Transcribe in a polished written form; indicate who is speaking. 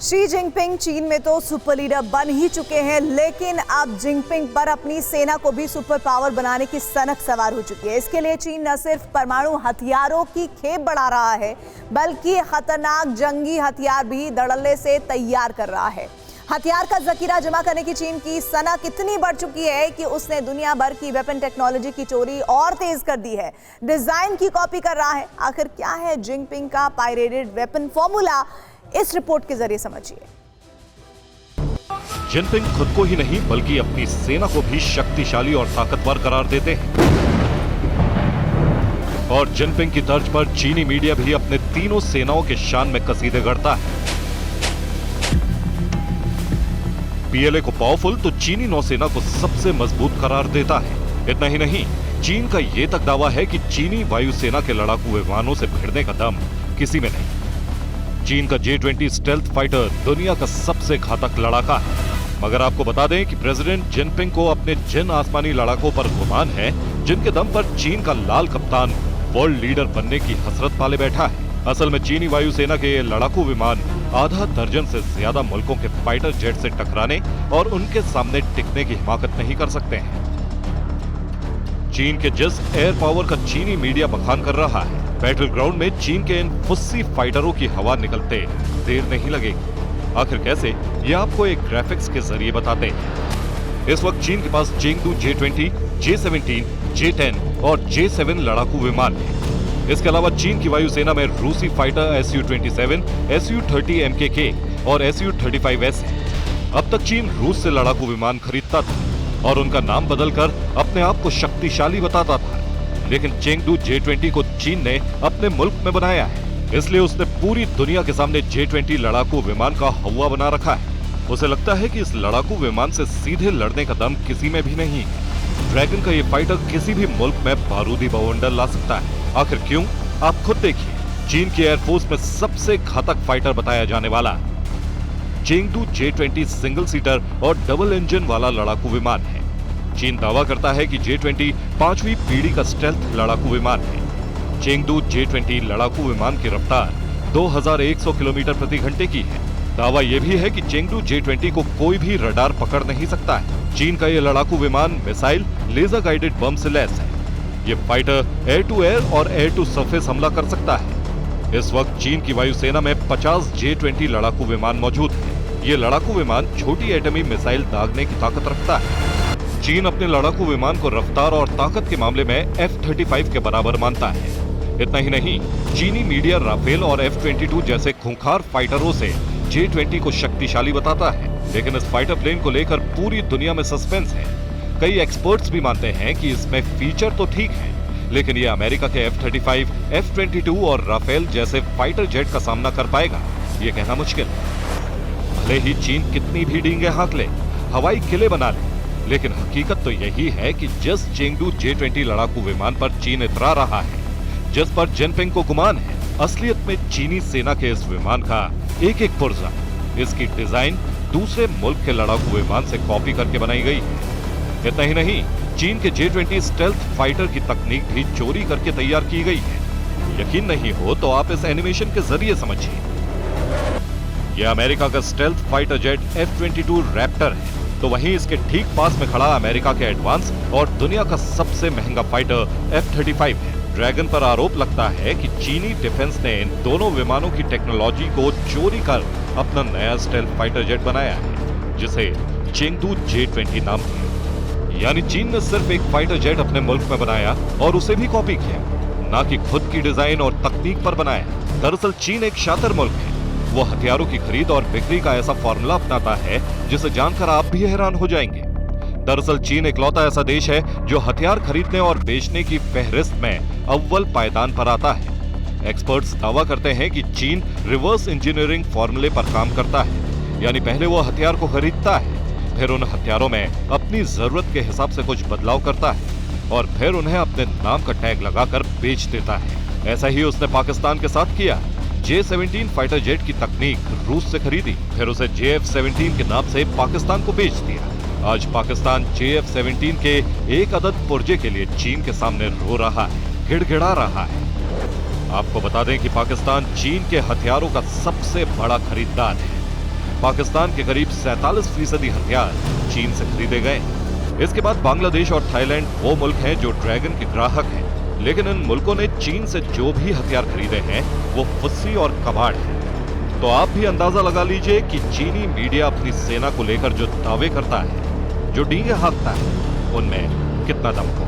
Speaker 1: Xi Jinping चीन में तो सुपर लीडर बन ही चुके हैं, लेकिन अब जिनपिंग पर अपनी सेना को भी सुपर पावर बनाने की सनक सवार हो चुकी है। इसके लिए चीन न सिर्फ परमाणु हथियारों की खेप बढ़ा रहा है, बल्कि खतरनाक जंगी हथियार भी धड़ल्ले से तैयार कर रहा है। हथियार का जखीरा जमा करने की चीन की सनक इतनी बढ़ चुकी है कि उसने दुनिया भर की वेपन टेक्नोलॉजी की चोरी और तेज कर दी है, डिजाइन की कॉपी कर रहा है। आखिर क्या है जिनपिंग का पायरेटेड वेपन फॉर्मूला, इस रिपोर्ट के जरिए समझिए।
Speaker 2: जिनपिंग खुद को ही नहीं बल्कि अपनी सेना को भी शक्तिशाली और ताकतवर करार देते हैं, और जिनपिंग की तर्ज पर चीनी मीडिया भी अपने तीनों सेनाओं के शान में कसीदे गढ़ता है। पीएलए को पावरफुल तो चीनी नौसेना को सबसे मजबूत करार देता है। इतना ही नहीं, चीन का यह तक दावा है कि चीनी वायुसेना के लड़ाकू विमानों से भिड़ने का दम किसी में नहीं। चीन का J-20 स्टेल्थ फाइटर दुनिया का सबसे घातक लड़ाका है, मगर आपको बता दें कि प्रेसिडेंट जिनपिंग को अपने जिन आसमानी लड़ाकों पर गुमान है, जिनके दम पर चीन का लाल कप्तान वर्ल्ड लीडर बनने की हसरत पाले बैठा है। असल में चीनी वायुसेना के ये लड़ाकू विमान आधा दर्जन से ज्यादा मुल्कों के फाइटर जेट से टकराने और उनके सामने टिकने की हिमाकत नहीं कर सकते हैं। चीन के जिस एयर पावर का चीनी मीडिया बखान कर रहा है, बैटल ग्राउंड में चीन के इन फुस्सी फाइटरों की हवा निकलते देर नहीं लगेगी। आखिर कैसे, ये आपको एक ग्राफिक्स के जरिए बताते हैं। इस वक्त चीन के पास चेंगडू J-20, J-17, J-10 और J-7 लड़ाकू विमान है। इसके अलावा चीन की वायुसेना में रूसी फाइटर Su-27, Su-30 MKK और Su-35S है। अब तक चीन रूस से लड़ाकू विमान खरीदता था और उनका नाम बदलकर अपने आप को शक्तिशाली बताता था, लेकिन चेंगडू J-20 को चीन ने अपने मुल्क में बनाया है, इसलिए उसने पूरी दुनिया के सामने J-20 लड़ाकू विमान का हवा बना रखा है। उसे लगता है कि इस लड़ाकू विमान से सीधे लड़ने का दम किसी में भी नहीं है। ड्रैगन का ये फाइटर किसी भी मुल्क में बारूदी बवंडर ला सकता है। आखिर क्यों, आप खुद देखिए। चीन की एयरफोर्स में सबसे घातक फाइटर बताया जाने वाला चेंगडू J-20 सिंगल सीटर और डबल इंजन वाला लड़ाकू विमान है। चीन दावा करता है कि J-20 5वीं पीढ़ी का स्टेल्थ लड़ाकू विमान है। चेंगडू J-20 लड़ाकू विमान की रफ्तार 2100 किलोमीटर प्रति घंटे की है। दावा यह भी है कि चेंगडू J-20 को कोई भी रडार पकड़ नहीं सकता है। चीन का यह लड़ाकू विमान मिसाइल, लेजर गाइडेड बम से लैस है। ये फाइटर एयर टू एयर और एयर टू सरफेस हमला कर सकता है। इस वक्त चीन की वायुसेना में 50 J-20 लड़ाकू विमान मौजूद है। ये लड़ाकू विमान छोटी एटमी मिसाइल दागने की ताकत रखता है। चीन अपने लड़ाकू विमान को रफ्तार और ताकत के मामले में F-35 के बराबर मानता है। इतना ही नहीं, चीनी मीडिया राफेल और F-22 जैसे खूंखार फाइटरों से J-20 को शक्तिशाली बताता है, लेकिन इस फाइटर प्लेन को लेकर पूरी दुनिया में सस्पेंस है। कई एक्सपर्ट्स भी मानते हैं कि इसमें फीचर तो ठीक है, लेकिन ये अमेरिका के F-35, F-22 और राफेल जैसे फाइटर जेट का सामना कर पाएगा, ये कहना मुश्किल है। भले ही चीन कितनी भी डींगे हाँक ले, हवाई किले बना ले, लेकिन हकीकत तो यही है कि जिस चेंगडू J-20 लड़ाकू विमान पर चीन इतरा रहा है, जिस पर जिनपिंग को गुमान है, असलियत में चीनी सेना के इस विमान का एक एक पुर्जा, इसकी डिजाइन दूसरे मुल्क के लड़ाकू विमान से कॉपी करके बनाई गई है। इतना ही नहीं, चीन के J-20 स्टेल्थ फाइटर की तकनीक भी चोरी करके तैयार की गई है। यकीन नहीं हो तो आप इस एनिमेशन के जरिए समझिए। यह अमेरिका का stealth fighter jet F-22 Raptor है, तो वहीं इसके ठीक पास में खड़ा अमेरिका के एडवांस और दुनिया का सबसे महंगा फाइटर F-35 है। ड्रैगन पर आरोप लगता है कि चीनी डिफेंस ने इन दोनों विमानों की टेक्नोलॉजी को चोरी कर अपना नया स्टेल्थ फाइटर जेट बनाया है, जिसे चेंगडू J-20 नाम दिया। यानी चीन ने सिर्फ एक फाइटर जेट अपने मुल्क में बनाया और उसे भी कॉपी किया, ना कि खुद की डिजाइन और तकनीक पर बनाया। दरअसल चीन एक शातिर मुल्क है। वो हथियारों की खरीद और बिक्री का ऐसा फॉर्मूला अपनाता है जिसे जानकर आप भी हैरान हो जाएंगे। दरअसल चीन इकलौता ऐसा देश है जो हथियार खरीदने और बेचने की फहरिस्त में अव्वल पायदान पर आता है। एक्सपर्ट्स दावा करते हैं कि चीन रिवर्स इंजीनियरिंग फॉर्मूले पर काम करता है, यानी पहले वो हथियार को खरीदता है, फिर उन हथियारों में अपनी जरूरत के हिसाब से कुछ बदलाव करता है और फिर उन्हें अपने नाम का टैग लगाकर बेच देता है। ऐसा ही उसने पाकिस्तान के साथ किया। J-17 फाइटर जेट की तकनीक रूस से खरीदी, फिर उसे JF-17 के नाम से पाकिस्तान को बेच दिया। आज पाकिस्तान JF-17 के एक अदद पुर्जे के लिए चीन के सामने रो रहा है, गिड़गिड़ा रहा है। आपको बता दें कि पाकिस्तान चीन के हथियारों का सबसे बड़ा खरीदार है। पाकिस्तान के करीब 47% हथियार चीन से खरीदे गए। इसके बाद बांग्लादेश और थाईलैंड वो मुल्क हैं जो ड्रैगन के ग्राहक हैं, लेकिन इन मुल्कों ने चीन से जो भी हथियार खरीदे हैं वो फुस्सी और कबाड़ है। तो आप भी अंदाजा लगा लीजिए कि चीनी मीडिया अपनी सेना को लेकर जो दावे करता है, जो डींगे हाँकता है, उनमें कितना दम हो।